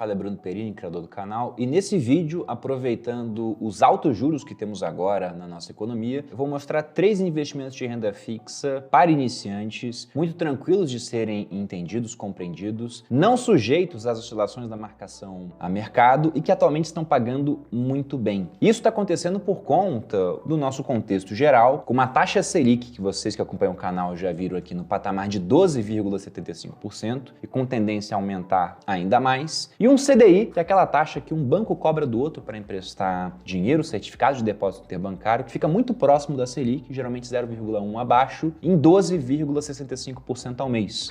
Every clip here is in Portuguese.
fala é Bruno Perini, criador do canal, e nesse vídeo, aproveitando os altos juros que temos agora na nossa economia, eu vou mostrar 3 investimentos de renda fixa para iniciantes, muito tranquilos de serem entendidos, compreendidos, não sujeitos às oscilações da marcação a mercado e que atualmente estão pagando muito bem. Isso está acontecendo por conta do nosso contexto geral, com uma taxa Selic, que vocês que acompanham o canal já viram aqui no patamar de 12,75% e com tendência a aumentar ainda mais, e um CDI, que é aquela taxa que um banco cobra do outro para emprestar dinheiro, certificado de depósito interbancário, que fica muito próximo da Selic, geralmente 0,1 abaixo, em 12,65% ao mês.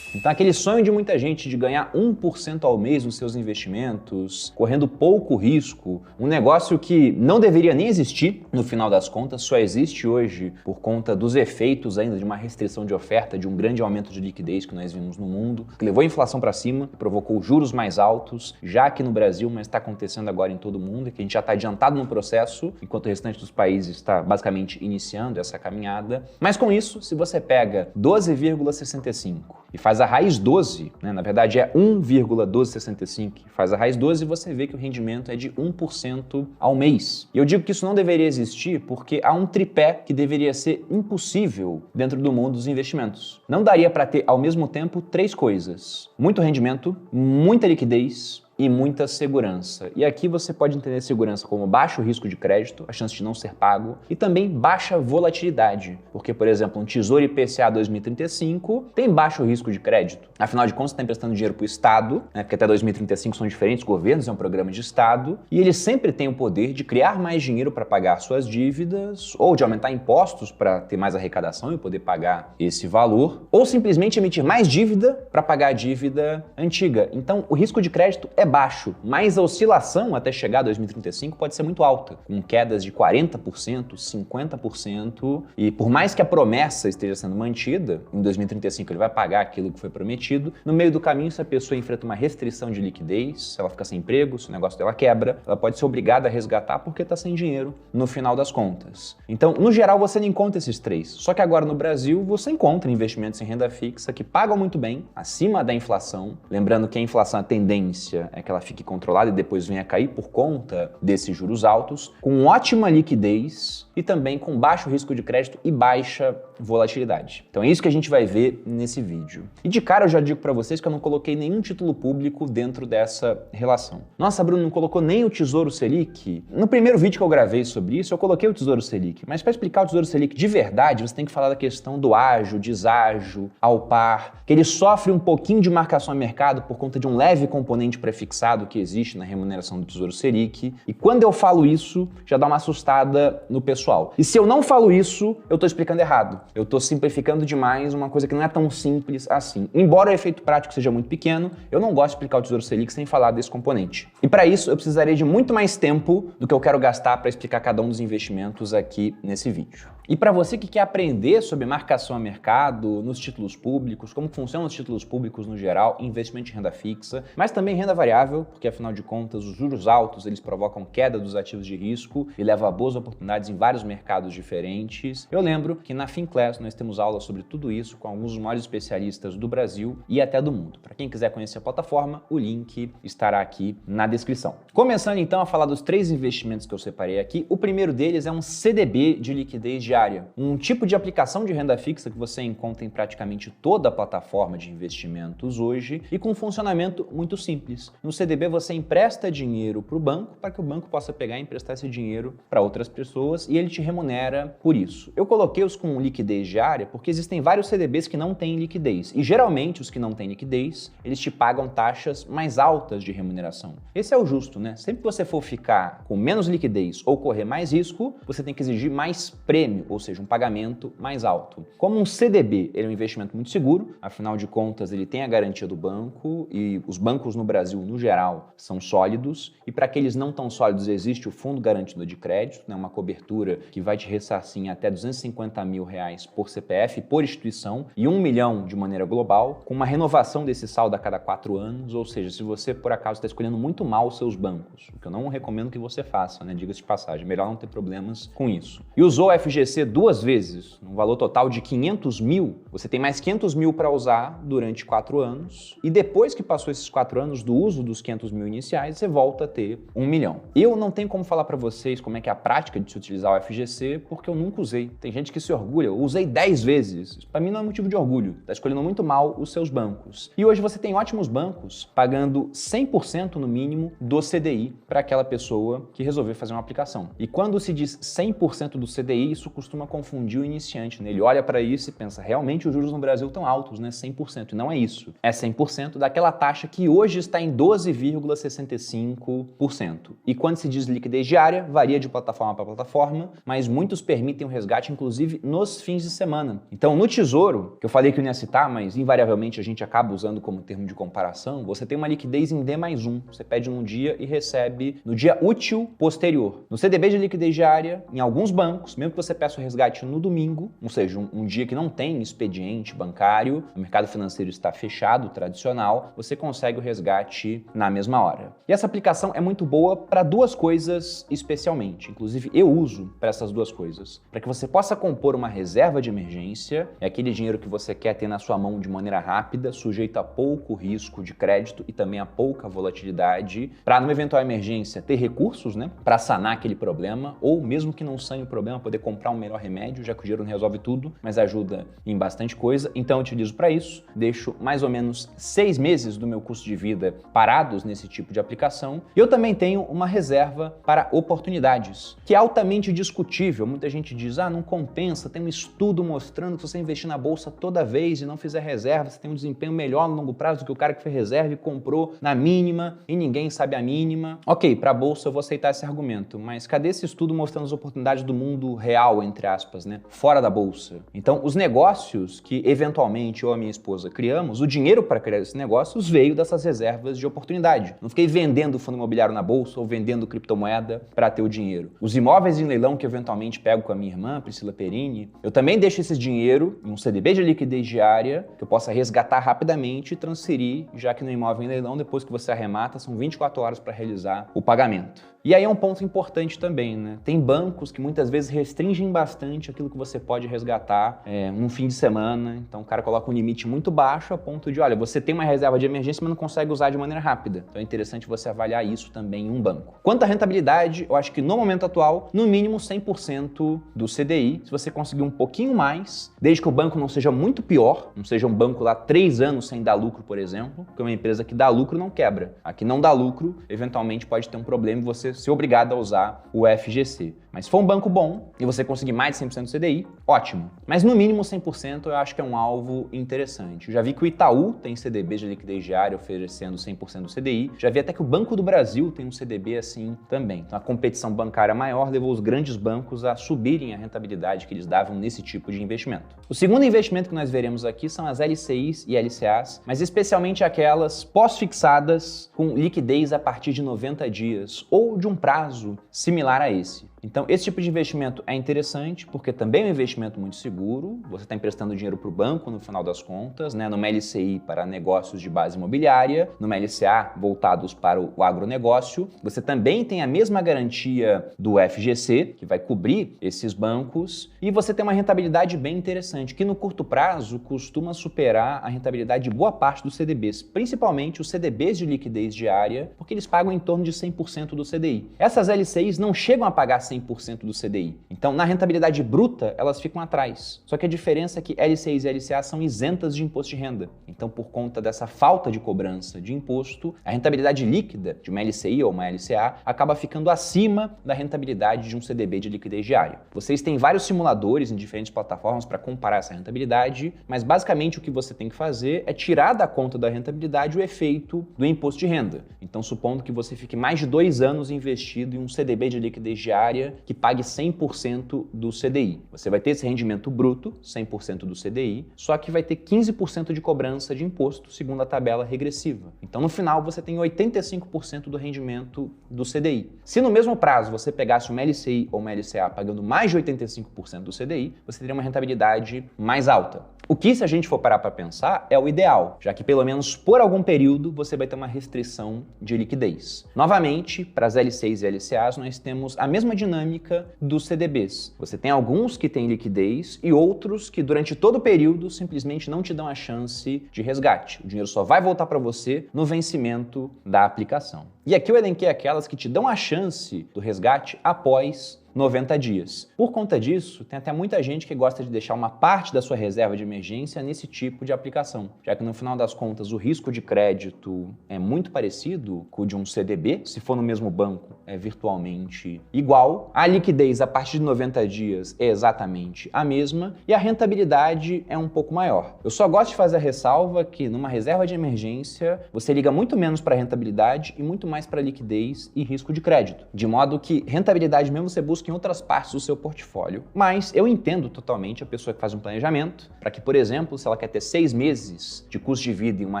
Então aquele sonho de muita gente de ganhar 1% ao mês nos seus investimentos, correndo pouco risco, um negócio que não deveria nem existir no final das contas, só existe hoje por conta dos efeitos ainda de uma restrição de oferta, de um grande aumento de liquidez que nós vimos no mundo, que levou a inflação para cima, provocou juros mais altos, já aqui no Brasil, mas está acontecendo agora em todo mundo, que a gente já está adiantado no processo, enquanto o restante dos países está basicamente iniciando essa caminhada. Mas com isso, se você pega 12,65 e faz a raiz 12, né? Na verdade é 1,1265, faz a raiz 12 e você vê que o rendimento é de 1% ao mês. E eu digo que isso não deveria existir porque há um tripé que deveria ser impossível dentro do mundo dos investimentos. Não daria para ter ao mesmo tempo 3 coisas: muito rendimento, muita liquidez e muita segurança. E aqui você pode entender segurança como baixo risco de crédito, a chance de não ser pago, e também baixa volatilidade, porque, por exemplo, um Tesouro IPCA 2035 tem baixo risco de crédito. Afinal de contas, você está emprestando dinheiro para o Estado, né, porque até 2035 são diferentes governos, é um programa de Estado, e ele sempre tem o poder de criar mais dinheiro para pagar suas dívidas, ou de aumentar impostos para ter mais arrecadação e poder pagar esse valor, ou simplesmente emitir mais dívida para pagar a dívida antiga. Então, o risco de crédito é baixo, mas a oscilação até chegar a 2035 pode ser muito alta, com quedas de 40%, 50%, e por mais que a promessa esteja sendo mantida, em 2035 ele vai pagar aquilo que foi prometido, no meio do caminho, se a pessoa enfrenta uma restrição de liquidez, se ela fica sem emprego, se o negócio dela quebra, ela pode ser obrigada a resgatar porque está sem dinheiro no final das contas. Então, no geral, você não encontra esses 3, só que agora no Brasil você encontra investimentos em renda fixa que pagam muito bem, acima da inflação, lembrando que a inflação, a tendência é que ela fique controlada e depois venha a cair por conta desses juros altos, com ótima liquidez e também com baixo risco de crédito e baixa volatilidade. Então é isso que a gente vai ver nesse vídeo. E de cara eu já digo para vocês que eu não coloquei nenhum título público dentro dessa relação. Nossa, Bruno, não colocou nem o Tesouro Selic? No primeiro vídeo que eu gravei sobre isso, eu coloquei o Tesouro Selic, mas para explicar o Tesouro Selic de verdade, você tem que falar da questão do ágio, deságio, ao par, que ele sofre um pouquinho de marcação a mercado por conta de um leve componente prefixado que existe na remuneração do Tesouro Selic. E quando eu falo isso, já dá uma assustada no pessoal. E se eu não falo isso, eu tô explicando errado. Eu tô simplificando demais uma coisa que não é tão simples assim. Embora o efeito prático seja muito pequeno, eu não gosto de explicar o Tesouro Selic sem falar desse componente. E para isso, eu precisaria de muito mais tempo do que eu quero gastar para explicar cada um dos investimentos aqui nesse vídeo. E para você que quer aprender sobre marcação a mercado, nos títulos públicos, como funcionam os títulos públicos no geral, investimento em renda fixa, mas também renda variável, porque afinal de contas os juros altos eles provocam queda dos ativos de risco e levam a boas oportunidades em vários mercados diferentes. Eu lembro que na FinClass nós temos aulas sobre tudo isso com alguns dos maiores especialistas do Brasil e até do mundo. Para quem quiser conhecer a plataforma, o link estará aqui na descrição. Começando então a falar dos 3 investimentos que eu separei aqui, o primeiro deles é um CDB de liquidez diária, um tipo de aplicação de renda fixa que você encontra em praticamente toda a plataforma de investimentos hoje e com um funcionamento muito simples. No CDB você empresta dinheiro para o banco para que o banco possa pegar e emprestar esse dinheiro para outras pessoas e ele te remunera por isso. Eu coloquei os com liquidez diária porque existem vários CDBs que não têm liquidez e geralmente os que não têm liquidez eles te pagam taxas mais altas de remuneração. Esse é o justo, né? Sempre que você for ficar com menos liquidez ou correr mais risco, você tem que exigir mais prêmio, ou seja, um pagamento mais alto. Como um CDB, ele é um investimento muito seguro, afinal de contas ele tem a garantia do banco e os bancos no Brasil, no geral, são sólidos e para aqueles não tão sólidos existe o Fundo Garantido de Crédito, né, uma cobertura que vai te ressarcir em até R$ 250 mil reais por CPF, por instituição, e 1 milhão de maneira global, com uma renovação desse saldo a cada 4 anos, ou seja, se você por acaso está escolhendo muito mal os seus bancos, o que eu não recomendo que você faça, né? Diga-se de passagem, melhor não ter problemas com isso. E usou o FGC 2 vezes, num valor total de 500 mil, você tem mais 500 mil para usar durante 4 anos, e depois que passou esses 4 anos do uso dos 500 mil iniciais, você volta a ter 1 milhão. Eu não tenho como falar para vocês como é que é a prática de se utilizar o FGC, porque eu nunca usei. Tem gente que se orgulha, eu usei 10 vezes. Para mim não é motivo de orgulho, tá escolhendo muito mal os seus bancos. E hoje você tem ótimos bancos pagando 100% no mínimo do CDI para aquela pessoa que resolver fazer uma aplicação. E quando se diz 100% do CDI, isso costuma confundir o iniciante, né? Ele olha para isso e pensa, realmente os juros no Brasil estão altos, né? 100%. E não é isso. É 100% daquela taxa que hoje está em 12,65%. E quando se diz liquidez diária, varia de plataforma para plataforma, mas muitos permitem o resgate, inclusive nos fins de semana. Então, no Tesouro, que eu falei que eu não ia citar, mas invariavelmente a gente acaba usando como termo de comparação, você tem uma liquidez em D+1. Você pede num dia e recebe no dia útil posterior. No CDB de liquidez diária, em alguns bancos, mesmo que você peça o resgate no domingo, ou seja, um dia que não tem expediente bancário, o mercado financeiro está fechado, tradicional, você consegue o resgate na mesma hora. E essa aplicação é muito boa para duas coisas especialmente. Inclusive, eu uso para essas duas coisas. Para que você possa compor uma reserva de emergência, é aquele dinheiro que você quer ter na sua mão de maneira rápida, sujeito a pouco risco de crédito e também a pouca volatilidade, para numa eventual emergência ter recursos, né, para sanar aquele problema, ou mesmo que não sane o problema, poder comprar um melhor remédio, já que o dinheiro não resolve tudo, mas ajuda em bastante coisa. Então eu utilizo para isso, deixo mais ou menos 6 meses do meu custo de vida parados nesse tipo de aplicação. E eu também tenho uma reserva para oportunidades, que é altamente discutível. Muita gente diz, não compensa, tem um estudo mostrando que se você investir na bolsa toda vez e não fizer reserva, você tem um desempenho melhor no longo prazo do que o cara que fez reserva e comprou na mínima e ninguém sabe a mínima. Ok, para a bolsa eu vou aceitar esse argumento, mas cadê esse estudo mostrando as oportunidades do mundo real, entre aspas, né? Fora da bolsa. Então, os negócios que eventualmente eu e a minha esposa criamos, o dinheiro para criar esses negócios veio dessas reservas de oportunidade. Não fiquei vendendo fundo imobiliário na bolsa ou vendendo criptomoeda para ter o dinheiro. Os imóveis em leilão que eu eventualmente pego com a minha irmã, Priscila Perini, eu também deixo esse dinheiro em um CDB de liquidez diária que eu possa resgatar rapidamente e transferir, já que no imóvel em leilão, depois que você arremata, são 24 horas para realizar o pagamento. E aí é um ponto importante também, né? Tem bancos que muitas vezes restringem bastante aquilo que você pode resgatar num fim de semana. Então o cara coloca um limite muito baixo a ponto de, olha, você tem uma reserva de emergência, mas não consegue usar de maneira rápida. Então é interessante você avaliar isso também em um banco. Quanto à rentabilidade, eu acho que no momento atual, no mínimo 100% do CDI. Se você conseguir um pouquinho mais, desde que o banco não seja muito pior, não seja um banco lá 3 anos sem dar lucro, por exemplo, porque uma empresa que dá lucro não quebra. A que não dá lucro, eventualmente pode ter um problema e você ser obrigado a usar o FGC. Mas se for um banco bom e você conseguir mais de 100% do CDI, ótimo. Mas no mínimo 100% eu acho que é um alvo interessante. Eu já vi que o Itaú tem CDB de liquidez diária oferecendo 100% do CDI. Já vi até que o Banco do Brasil tem um CDB assim também. Então a competição bancária maior levou os grandes bancos a subirem a rentabilidade que eles davam nesse tipo de investimento. O segundo investimento que nós veremos aqui são as LCIs e LCAs, mas especialmente aquelas pós-fixadas com liquidez a partir de 90 dias ou de um prazo similar a esse. Então, esse tipo de investimento é interessante porque também é um investimento muito seguro. Você está emprestando dinheiro para o banco no final das contas, né? Numa LCI para negócios de base imobiliária, numa LCA voltados para o agronegócio. Você também tem a mesma garantia do FGC, que vai cobrir esses bancos, e você tem uma rentabilidade bem interessante, que no curto prazo costuma superar a rentabilidade de boa parte dos CDBs, principalmente os CDBs de liquidez diária, porque eles pagam em torno de 100% do CDI. Essas LCIs não chegam a pagar 100% do CDI. Então, na rentabilidade bruta, elas ficam atrás. Só que a diferença é que LCIs e LCA são isentas de imposto de renda. Então, por conta dessa falta de cobrança de imposto, a rentabilidade líquida de uma LCI ou uma LCA acaba ficando acima da rentabilidade de um CDB de liquidez diária. Vocês têm vários simuladores em diferentes plataformas para comparar essa rentabilidade, mas basicamente o que você tem que fazer é tirar da conta da rentabilidade o efeito do imposto de renda. Então, supondo que você fique mais de 2 anos investido em um CDB de liquidez diária diária que pague 100% do CDI. Você vai ter esse rendimento bruto, 100% do CDI, só que vai ter 15% de cobrança de imposto, segundo a tabela regressiva. Então, no final, você tem 85% do rendimento do CDI. Se no mesmo prazo você pegasse uma LCI ou uma LCA pagando mais de 85% do CDI, você teria uma rentabilidade mais alta. O que, se a gente for parar para pensar, é o ideal, já que pelo menos por algum período você vai ter uma restrição de liquidez. Novamente, para as LCIs e LCAs, nós temos a mesma dinâmica dos CDBs. Você tem alguns que têm liquidez e outros que durante todo o período simplesmente não te dão a chance de resgate. O dinheiro só vai voltar para você no vencimento da aplicação. E aqui eu elenquei aquelas que te dão a chance do resgate após 90 dias. Por conta disso, tem até muita gente que gosta de deixar uma parte da sua reserva de emergência nesse tipo de aplicação, já que no final das contas o risco de crédito é muito parecido com o de um CDB, se for no mesmo banco é virtualmente igual, a liquidez a partir de 90 dias é exatamente a mesma e a rentabilidade é um pouco maior. Eu só gosto de fazer a ressalva que numa reserva de emergência você liga muito menos para rentabilidade e muito mais para liquidez e risco de crédito, de modo que rentabilidade mesmo você busca em outras partes do seu portfólio. Mas eu entendo totalmente a pessoa que faz um planejamento para que, por exemplo, se ela quer ter 6 meses de custo de vida em uma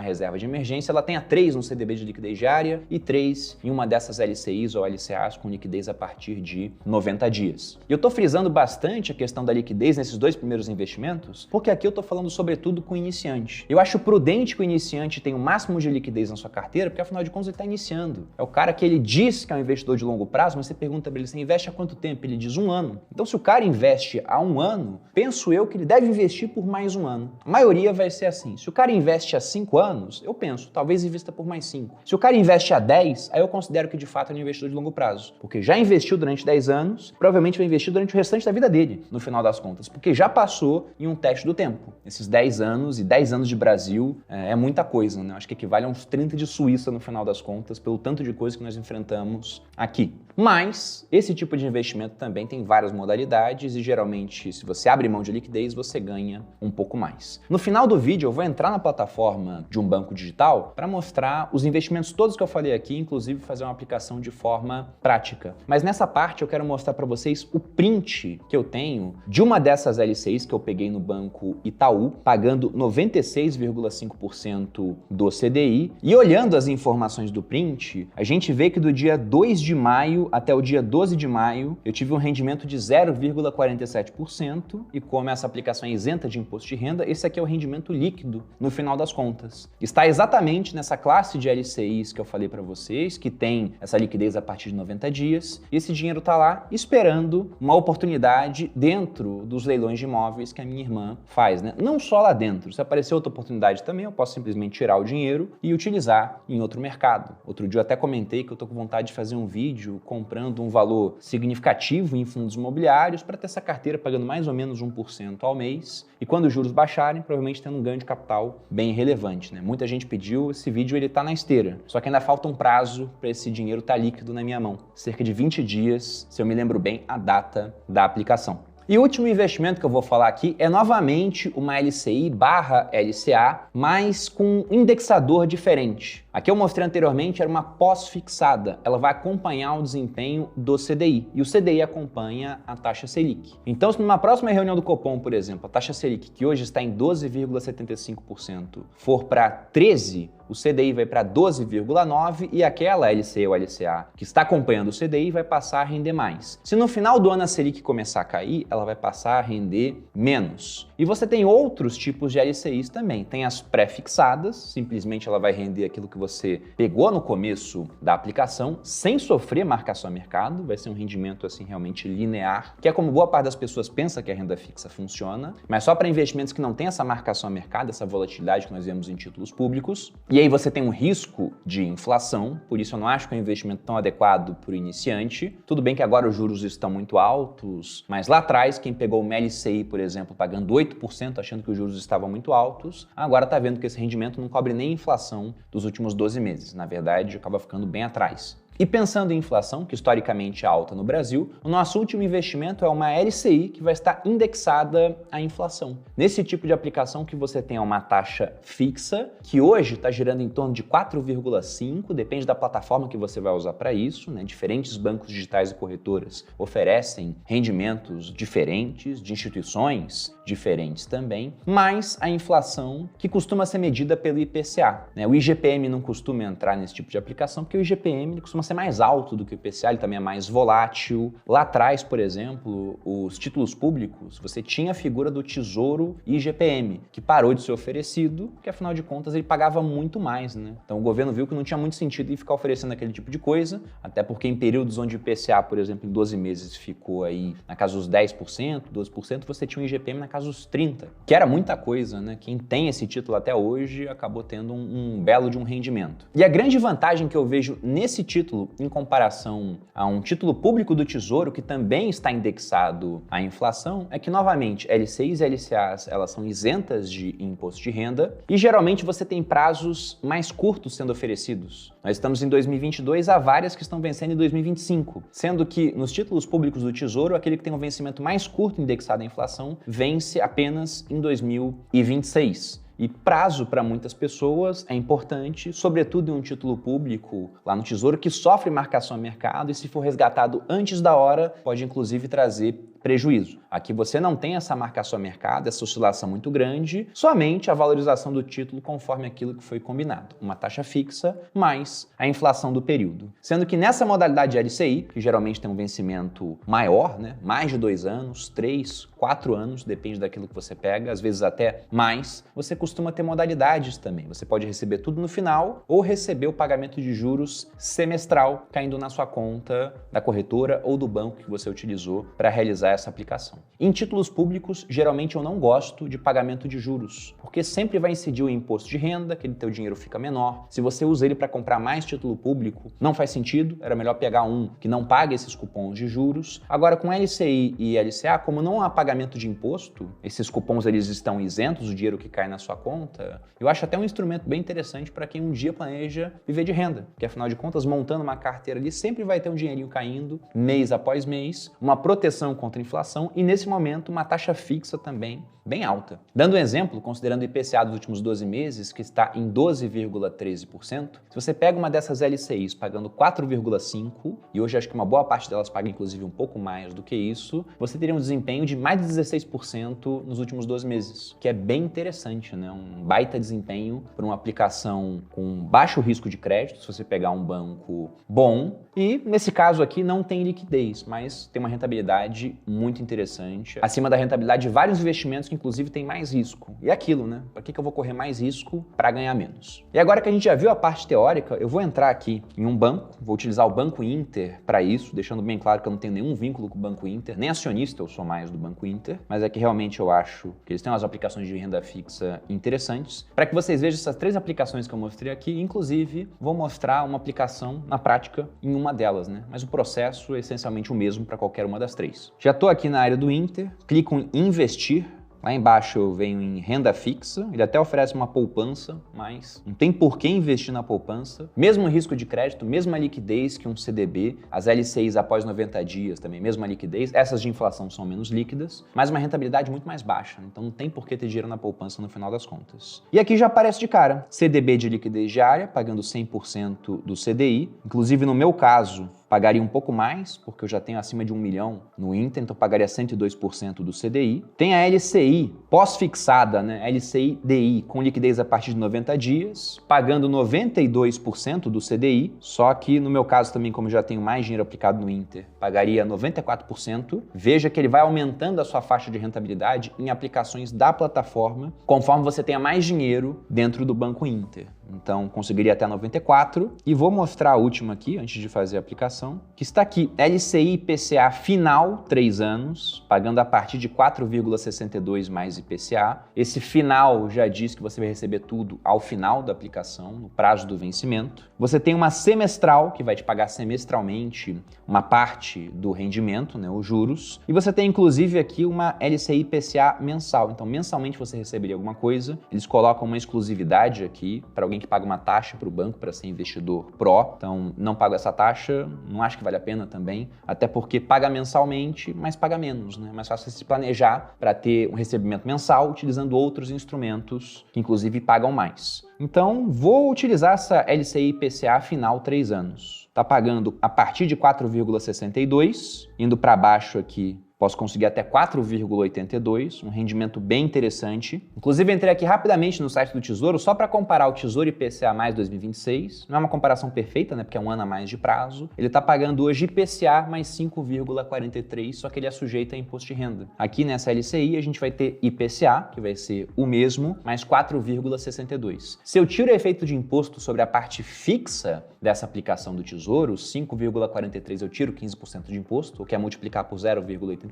reserva de emergência, ela tenha 3 no CDB de liquidez diária e 3 em uma dessas LCIs ou LCAs com liquidez a partir de 90 dias. E eu estou frisando bastante a questão da liquidez nesses 2 primeiros investimentos, porque aqui eu estou falando sobretudo com o iniciante. Eu acho prudente que o iniciante tenha o máximo de liquidez na sua carteira, porque afinal de contas ele está iniciando. É o cara que ele diz que é um investidor de longo prazo, mas você pergunta para ele, você investe há quanto tempo? Ele diz 1 ano. Então, se o cara investe há 1 ano, penso eu que ele deve investir por mais 1 ano. A maioria vai ser assim. Se o cara investe há 5 anos, eu penso, talvez invista por mais 5. Se o cara investe há 10, aí eu considero que de fato é um investidor de longo prazo. Porque já investiu durante 10 anos, provavelmente vai investir durante o restante da vida dele, no final das contas. Porque já passou em um teste do tempo. Esses 10 anos e 10 anos de Brasil é muita coisa, né? Acho que equivale a uns 30 de Suíça no final das contas, pelo tanto de coisa que nós enfrentamos aqui. Mas esse tipo de investimento também tem várias modalidades e geralmente, se você abre mão de liquidez, você ganha um pouco mais. No final do vídeo, eu vou entrar na plataforma de um banco digital para mostrar os investimentos todos que eu falei aqui, inclusive fazer uma aplicação de forma prática. Mas nessa parte eu quero mostrar para vocês o print que eu tenho de uma dessas LCIs que eu peguei no banco Itaú, pagando 96,5% do CDI. E olhando as informações do print, a gente vê que do dia 2 de maio até o dia 12 de maio, eu tive um rendimento de 0,47% e como essa aplicação é isenta de imposto de renda, esse aqui é o rendimento líquido no final das contas. Está exatamente nessa classe de LCIs que eu falei para vocês, que tem essa liquidez a partir de 90 dias, e esse dinheiro está lá esperando uma oportunidade dentro dos leilões de imóveis que a minha irmã faz, né? Não só lá dentro, se aparecer outra oportunidade também, eu posso simplesmente tirar o dinheiro e utilizar em outro mercado. Outro dia eu até comentei que eu tô com vontade de fazer um vídeo comprando um valor significativo em fundos imobiliários para ter essa carteira pagando mais ou menos 1% ao mês e quando os juros baixarem, provavelmente tendo um ganho de capital bem relevante, né? Muita gente pediu, esse vídeo ele tá na esteira, só que ainda falta um prazo para esse dinheiro estar líquido na minha mão, cerca de 20 dias, se eu me lembro bem, a data da aplicação. E o último investimento que eu vou falar aqui é novamente uma LCI/LCA, mas com um indexador diferente. A que eu mostrei anteriormente era uma pós-fixada, ela vai acompanhar o desempenho do CDI, e o CDI acompanha a taxa Selic. Então, se numa próxima reunião do Copom, por exemplo, a taxa Selic, que hoje está em 12,75%, for para 13%, o CDI vai para 12,9% e aquela LCI ou LCA que está acompanhando o CDI vai passar a render mais. Se no final do ano a Selic começar a cair, ela vai passar a render menos. E você tem outros tipos de LCIs também. Tem as pré-fixadas, simplesmente ela vai render aquilo que você pegou no começo da aplicação, sem sofrer marcação a mercado, vai ser um rendimento assim realmente linear, que é como boa parte das pessoas pensa que a renda fixa funciona, mas só para investimentos que não tem essa marcação a mercado, essa volatilidade que nós vemos em títulos públicos. E aí você tem um risco de inflação, por isso eu não acho que é um investimento tão adequado para o iniciante. Tudo bem que agora os juros estão muito altos, mas lá atrás quem pegou uma LCI, por exemplo, pagando 8% achando que os juros estavam muito altos, agora está vendo que esse rendimento não cobre nem a inflação dos últimos 12 meses. Na verdade, acaba ficando bem atrás. E pensando em inflação, que historicamente é alta no Brasil, o nosso último investimento é uma LCI que vai estar indexada à inflação. Nesse tipo de aplicação que você tem uma taxa fixa, que hoje está girando em torno de 4,5, depende da plataforma que você vai usar para isso, né? Diferentes bancos digitais e corretoras oferecem rendimentos diferentes, de instituições diferentes também, mas a inflação que costuma ser medida pelo IPCA, né? O IGPM não costuma entrar nesse tipo de aplicação, porque o IGPM ele costuma ser mais alto do que o IPCA, ele também é mais volátil. Lá atrás, por exemplo, os títulos públicos, você tinha a figura do Tesouro IGPM, que parou de ser oferecido, porque afinal de contas ele pagava muito mais, né? Então o governo viu que não tinha muito sentido em ficar oferecendo aquele tipo de coisa, até porque em períodos onde o IPCA, por exemplo, em 12 meses ficou aí na casa dos 10%, 12%, você tinha um IGPM na casa dos 30%, que era muita coisa, né? Quem tem esse título até hoje acabou tendo um belo de um rendimento. E a grande vantagem que eu vejo nesse título, em comparação a um título público do Tesouro, que também está indexado à inflação, é que, novamente, LCIs e LCAs, elas são isentas de imposto de renda e, geralmente, você tem prazos mais curtos sendo oferecidos. Nós estamos em 2022, há várias que estão vencendo em 2025, sendo que, nos títulos públicos do Tesouro, aquele que tem um vencimento mais curto indexado à inflação vence apenas em 2026. E prazo para muitas pessoas é importante, sobretudo em um título público lá no Tesouro que sofre marcação a mercado e se for resgatado antes da hora pode inclusive trazer prejuízo. Aqui você não tem essa marcação a mercado, essa oscilação muito grande, somente a valorização do título conforme aquilo que foi combinado. Uma taxa fixa mais a inflação do período. Sendo que nessa modalidade de LCI, que geralmente tem um vencimento maior, né? Mais de 2 anos, 3, 4 anos, depende daquilo que você pega, às vezes até mais, você costuma ter modalidades também. Você pode receber tudo no final ou receber o pagamento de juros semestral caindo na sua conta da corretora ou do banco que você utilizou para realizar essa aplicação. Em títulos públicos, geralmente eu não gosto de pagamento de juros, porque sempre vai incidir o imposto de renda, aquele teu dinheiro fica menor. Se você usa ele para comprar mais título público, não faz sentido, era melhor pegar um que não pague esses cupons de juros. Agora, com LCI e LCA, como não há pagamento de imposto, esses cupons eles estão isentos, o dinheiro que cai na sua conta, eu acho até um instrumento bem interessante para quem um dia planeja viver de renda, porque afinal de contas, montando uma carteira ali, sempre vai ter um dinheirinho caindo, mês após mês, uma proteção contra a inflação e, nesse momento, uma taxa fixa também bem alta. Dando um exemplo, considerando o IPCA dos últimos 12 meses, que está em 12,13%, se você pega uma dessas LCIs pagando 4,5%, e hoje acho que uma boa parte delas paga inclusive um pouco mais do que isso, você teria um desempenho de mais de 16% nos últimos 12 meses, que é bem interessante, né? Um baita desempenho para uma aplicação com baixo risco de crédito, se você pegar um banco bom, e nesse caso aqui não tem liquidez, mas tem uma rentabilidade muito interessante, acima da rentabilidade de vários investimentos que inclusive têm mais risco. E é aquilo, né? Para que eu vou correr mais risco para ganhar menos? E agora que a gente já viu a parte teórica, eu vou entrar aqui em um banco, vou utilizar o Banco Inter para isso, deixando bem claro que eu não tenho nenhum vínculo com o Banco Inter, nem acionista eu sou mais do Banco Inter, mas é que realmente eu acho que eles têm umas aplicações de renda fixa interessantes. Para que vocês vejam essas 3 aplicações que eu mostrei aqui, inclusive vou mostrar uma aplicação na prática em uma delas, né? Mas o processo é essencialmente o mesmo para qualquer uma das 3. Já estou aqui na área do Inter, clico em investir. Lá embaixo eu venho em renda fixa, ele até oferece uma poupança, mas não tem por que investir na poupança. Mesmo risco de crédito, mesma liquidez que um CDB, as LCIs após 90 dias também, mesma liquidez. Essas de inflação são menos líquidas, mas uma rentabilidade muito mais baixa, então não tem por que ter dinheiro na poupança no final das contas. E aqui já aparece de cara, CDB de liquidez diária, pagando 100% do CDI, inclusive no meu caso, pagaria um pouco mais, porque eu já tenho acima de 1 milhão no Inter, então pagaria 102% do CDI. Tem a LCI pós-fixada, né? LCI-DI, com liquidez a partir de 90 dias, pagando 92% do CDI, só que no meu caso também, como eu já tenho mais dinheiro aplicado no Inter, pagaria 94%. Veja que ele vai aumentando a sua faixa de rentabilidade em aplicações da plataforma, conforme você tenha mais dinheiro dentro do Banco Inter. Então, conseguiria até 94%. E vou mostrar a última aqui, antes de fazer a aplicação, que está aqui, LCI IPCA final, 3 anos, pagando a partir de 4,62 mais IPCA. Esse final já diz que você vai receber tudo ao final da aplicação, no prazo do vencimento. Você tem uma semestral, que vai te pagar semestralmente uma parte do rendimento, né, os juros. E você tem, inclusive, aqui uma LCI IPCA mensal. Então, mensalmente você receberia alguma coisa. Eles colocam uma exclusividade aqui, para alguém alguém que paga uma taxa para o banco para ser investidor pró, então não pago essa taxa, não acho que vale a pena também, até porque paga mensalmente, mas paga menos, né? É mais fácil se planejar para ter um recebimento mensal utilizando outros instrumentos que inclusive pagam mais. Então, vou utilizar essa LCI IPCA final 3 anos. Está pagando a partir de 4,62, indo para baixo aqui, posso conseguir até 4,82, um rendimento bem interessante. Inclusive, entrei aqui rapidamente no site do Tesouro só para comparar o Tesouro IPCA mais 2026. Não é uma comparação perfeita, né, porque é um ano a mais de prazo. Ele está pagando hoje IPCA mais 5,43, só que ele é sujeito a imposto de renda. Aqui nessa LCI, a gente vai ter IPCA, que vai ser o mesmo, mais 4,62. Se eu tiro o efeito de imposto sobre a parte fixa dessa aplicação do Tesouro, 5,43 eu tiro 15% de imposto, o que é multiplicar por 0,85,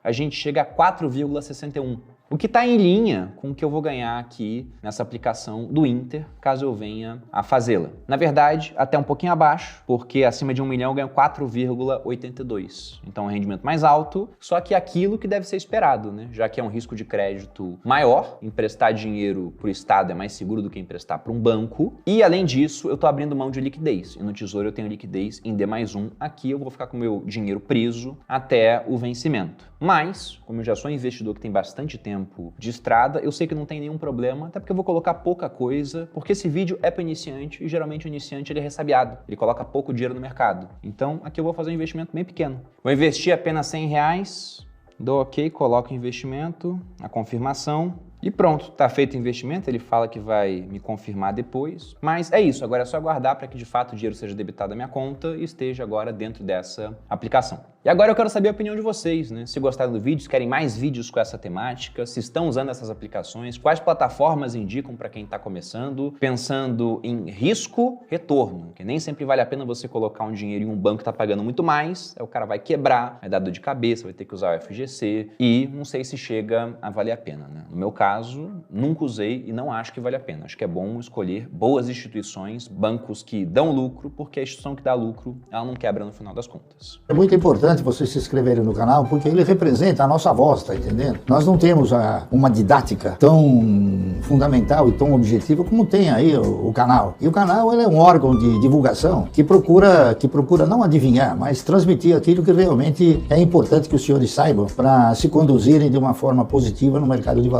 a gente chega a 4,61. O que está em linha com o que eu vou ganhar aqui nessa aplicação do Inter, caso eu venha a fazê-la. Na verdade, até um pouquinho abaixo, porque acima de 1 milhão eu ganho 4,82. Então é um rendimento mais alto, só que aquilo que deve ser esperado, né? Já que é um risco de crédito maior, emprestar dinheiro para o Estado é mais seguro do que emprestar para um banco. E além disso, eu estou abrindo mão de liquidez. E no Tesouro eu tenho liquidez em D+1. Aqui eu vou ficar com o meu dinheiro preso até o vencimento. Mas, como eu já sou um investidor que tem bastante tempo de estrada, eu sei que não tem nenhum problema, até porque eu vou colocar pouca coisa, porque esse vídeo é para iniciante e geralmente o iniciante ele é ressabiado, ele coloca pouco dinheiro no mercado. Então aqui eu vou fazer um investimento bem pequeno. Vou investir apenas R$100, dou OK, coloco o investimento, a confirmação. E pronto, tá feito o investimento, ele fala que vai me confirmar depois. Mas é isso, agora é só aguardar para que de fato o dinheiro seja debitado da minha conta e esteja agora dentro dessa aplicação. E agora eu quero saber a opinião de vocês, né? Se gostaram do vídeo, se querem mais vídeos com essa temática, se estão usando essas aplicações, quais plataformas indicam para quem está começando, pensando em risco, retorno, que nem sempre vale a pena você colocar um dinheiro em um banco que está pagando muito mais, aí o cara vai quebrar, vai dar dor de cabeça, vai ter que usar o FGC e não sei se chega a valer a pena, né? No meu caso, nunca usei e não acho que vale a pena. Acho que é bom escolher boas instituições, bancos que dão lucro, porque a instituição que dá lucro, ela não quebra no final das contas. É muito importante vocês se inscreverem no canal, porque ele representa a nossa voz, tá entendendo? Nós não temos uma didática tão fundamental e tão objetiva como tem aí o canal. E o canal ele é um órgão de divulgação que procura não adivinhar, mas transmitir aquilo que realmente é importante que os senhores saibam para se conduzirem de uma forma positiva no mercado de valores.